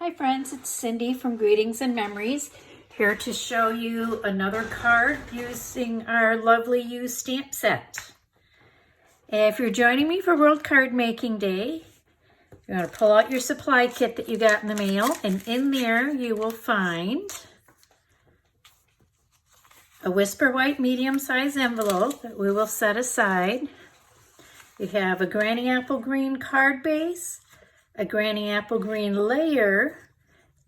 Hi friends, it's Cindy from Greetings and Memories, here to show you another card using our lovely used stamp set. If you're joining me for World Card Making Day, you're going to pull out your supply kit that you got in the mail, and in there you will find a Whisper White medium-sized envelope that we will set aside. You have a Granny Apple Green card base, a Granny Apple Green layer,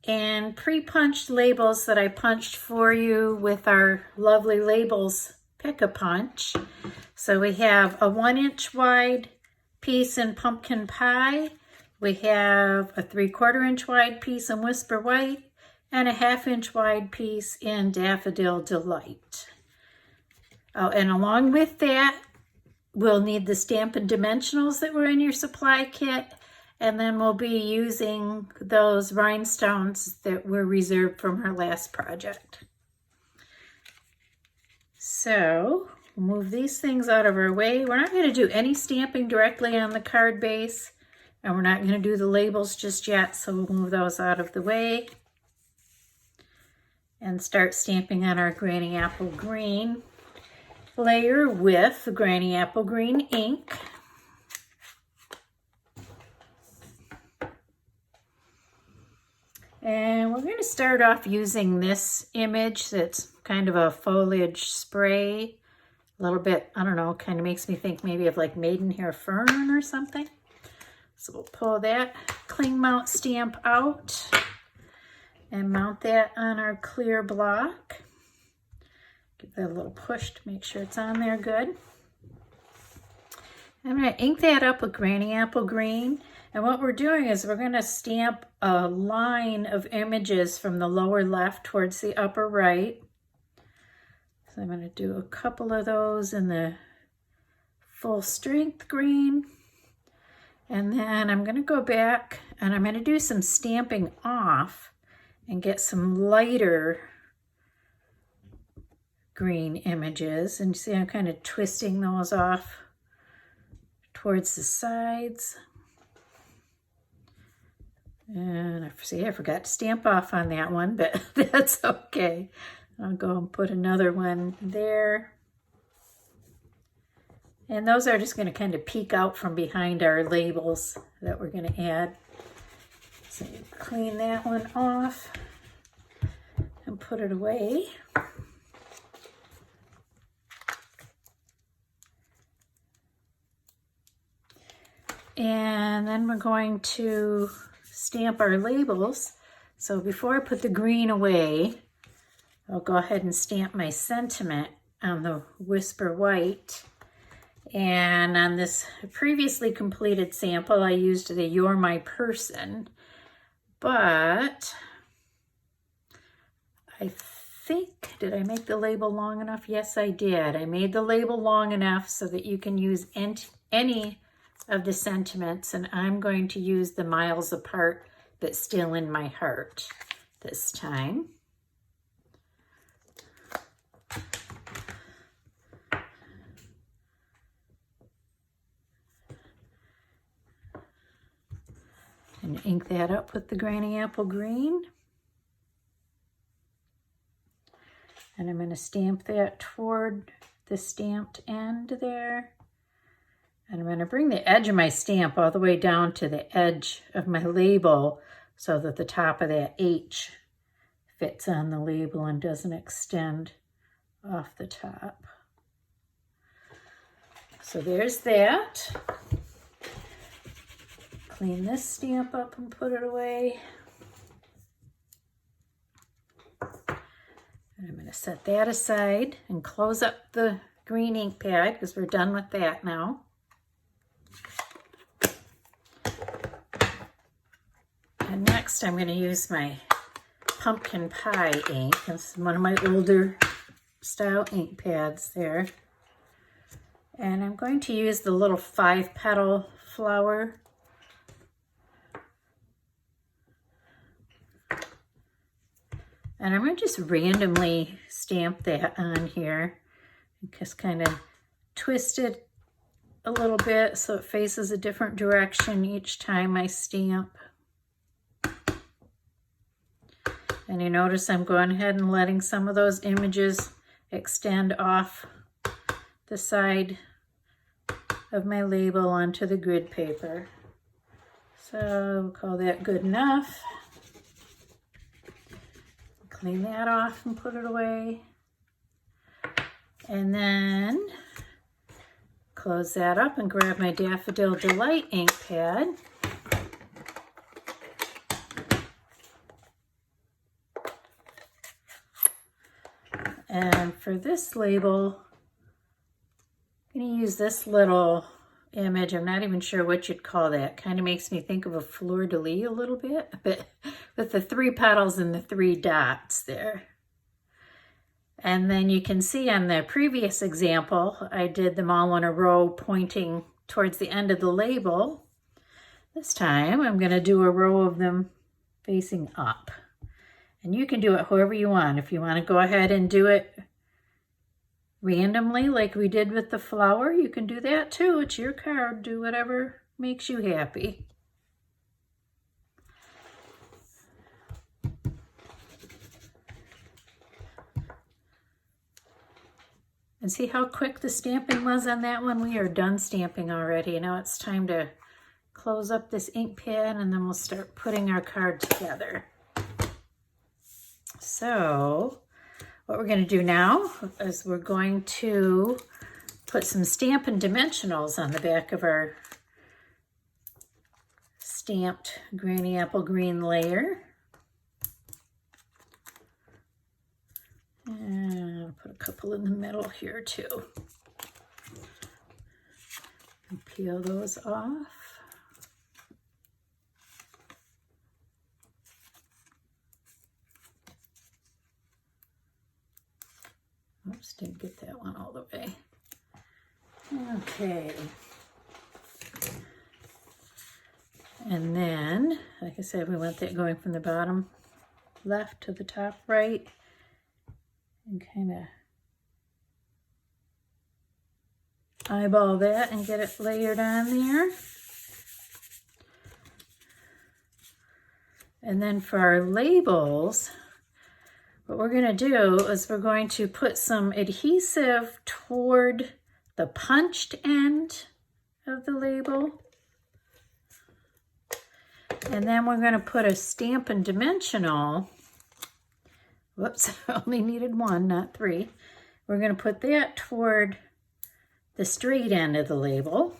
and pre-punched labels that I punched for you with our lovely labels Pick-a-Punch. So we have a 1-inch wide piece in Pumpkin Pie, we have a 3/4 inch wide piece in Whisper White, and a 1/2 inch wide piece in Daffodil Delight. Oh, and along with that, we'll need the Stampin' Dimensionals that were in your supply kit, and then we'll be using those rhinestones that were reserved from our last project. So, move these things out of our way. We're not going to do any stamping directly on the card base, and we're not going to do the labels just yet, so we'll move those out of the way and start stamping on our Granny Apple Green layer with the Granny Apple Green ink. And we're going to start off using this image that's kind of a foliage spray. A little bit, I don't know, kind of makes me think maybe of like Maidenhair Fern or something. So we'll pull that cling mount stamp out and mount that on our clear block. Give that a little push to make sure it's on there good. I'm going to ink that up with Granny Apple Green. And what we're doing is we're going to stamp a line of images from the lower left towards the upper right. So I'm going to do a couple of those in the full strength green. And then I'm going to go back and I'm going to do some stamping off and get some lighter green images. And you see I'm kind of twisting those off towards the sides. And I forgot to stamp off on that one, but that's okay. I'll go and put another one there. And those are just going to kind of peek out from behind our labels that we're going to add. So clean that one off and put it away. And then we're going to stamp our labels. So before I put the green away, I'll go ahead and stamp my sentiment on the Whisper White. And on this previously completed sample, I used the You're My Person. But I think, did I make the label long enough? Yes, I did. I made the label long enough so that you can use any of the sentiments, and I'm going to use the Miles Apart but Still in My Heart this time. And ink that up with the Granny Apple Green. And I'm going to stamp that toward the stamped end there. And I'm going to bring the edge of my stamp all the way down to the edge of my label so that the top of that H fits on the label and doesn't extend off the top. So there's that. Clean this stamp up and put it away. And I'm going to set that aside and close up the green ink pad because we're done with that now. And next I'm going to use my Pumpkin Pie ink. This is one of my older style ink pads there. And I'm going to use the little 5-petal flower. And I'm going to just randomly stamp that on here. Just kind of twist it a little bit so it faces a different direction each time I stamp. And you notice I'm going ahead and letting some of those images extend off the side of my label onto the grid paper. So we'll call that good enough. Clean that off and put it away. And then close that up and grab my Daffodil Delight ink pad. And for this label, I'm going to use this little image. I'm not even sure what you'd call that. Kind of makes me think of a fleur-de-lis a little bit, but with the 3 petals and the 3 dots there. And then you can see on the previous example, I did them all in a row pointing towards the end of the label. This time I'm going to do a row of them facing up. And you can do it however you want. If you want to go ahead and do it randomly like we did with the flower, you can do that too. It's your card. Do whatever makes you happy. And see how quick the stamping was on that one? We are done stamping already. Now it's time to close up this ink pad and then we'll start putting our card together. So what we're going to do now is we're going to put some Stampin' Dimensionals on the back of our stamped Granny Apple Green layer. And I'll put a couple in the middle here too. And peel those off. Oops, didn't get that one all the way. Okay. And then, like I said, we want that going from the bottom left to the top right. And kind of eyeball that and get it layered on there. And then for our labels, what we're going to do is we're going to put some adhesive toward the punched end of the label. And then we're going to put a Stampin' Dimensional. Whoops, I only needed 1, not 3. We're going to put that toward the straight end of the label.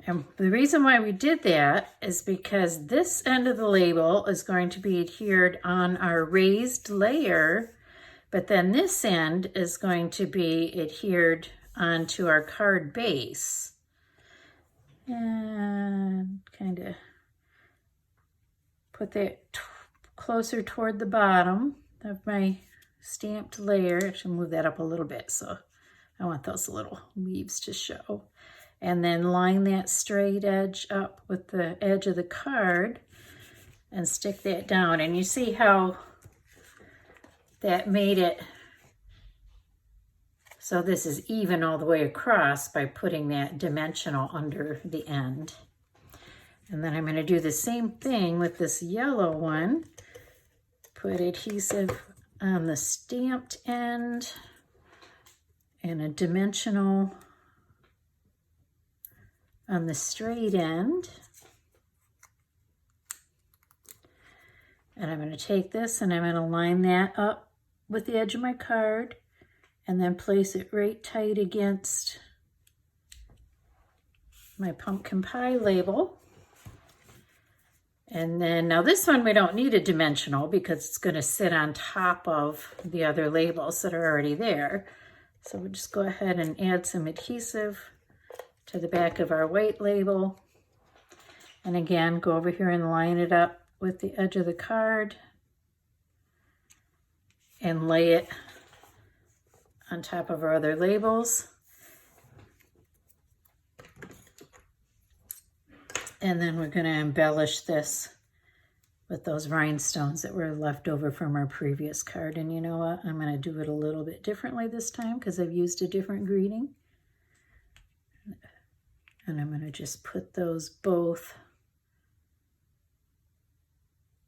And the reason why we did that is because this end of the label is going to be adhered on our raised layer, but then this end is going to be adhered onto our card base. And kind of put that closer toward the bottom of my stamped layer. I should move that up a little bit, so I want those little leaves to show. And then line that straight edge up with the edge of the card and stick that down. And you see how that made it so this is even all the way across by putting that dimensional under the end. And then I'm going to do the same thing with this yellow one. Put adhesive on the stamped end and a dimensional on the straight end. And I'm going to take this and I'm going to line that up with the edge of my card and then place it right tight against my pumpkin pie label. And then, now this one we don't need a dimensional because it's going to sit on top of the other labels that are already there. So we'll just go ahead and add some adhesive to the back of our white label. And again, go over here and line it up with the edge of the card and lay it on top of our other labels. And then we're going to embellish this with those rhinestones that were left over from our previous card. And you know what? I'm going to do it a little bit differently this time because I've used a different greeting. And I'm going to just put those both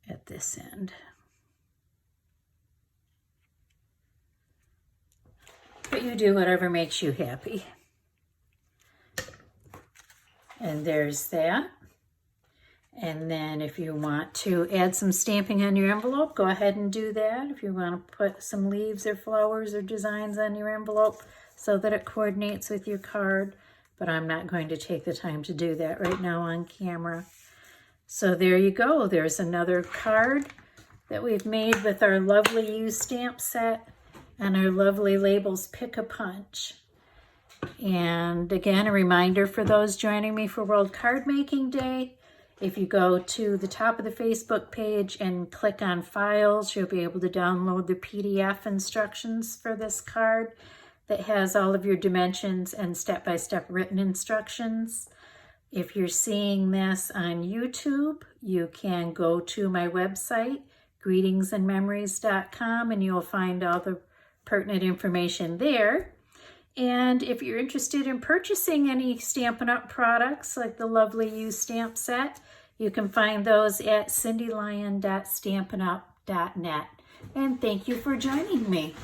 at this end. But you do whatever makes you happy. And there's that. And then if you want to add some stamping on your envelope, go ahead and do that. If you want to put some leaves or flowers or designs on your envelope so that it coordinates with your card. But I'm not going to take the time to do that right now on camera. So there you go. There's another card that we've made with our lovely U stamp set and our lovely labels Pick-a-Punch. And again, a reminder for those joining me for World Card Making Day, if you go to the top of the Facebook page and click on Files, you'll be able to download the PDF instructions for this card that has all of your dimensions and step-by-step written instructions. If you're seeing this on YouTube, you can go to my website, greetingsandmemories.com, and you'll find all the pertinent information there. And if you're interested in purchasing any Stampin' Up! Products like the lovely U stamp set, you can find those at cindylyon.stampinup.net. And thank you for joining me.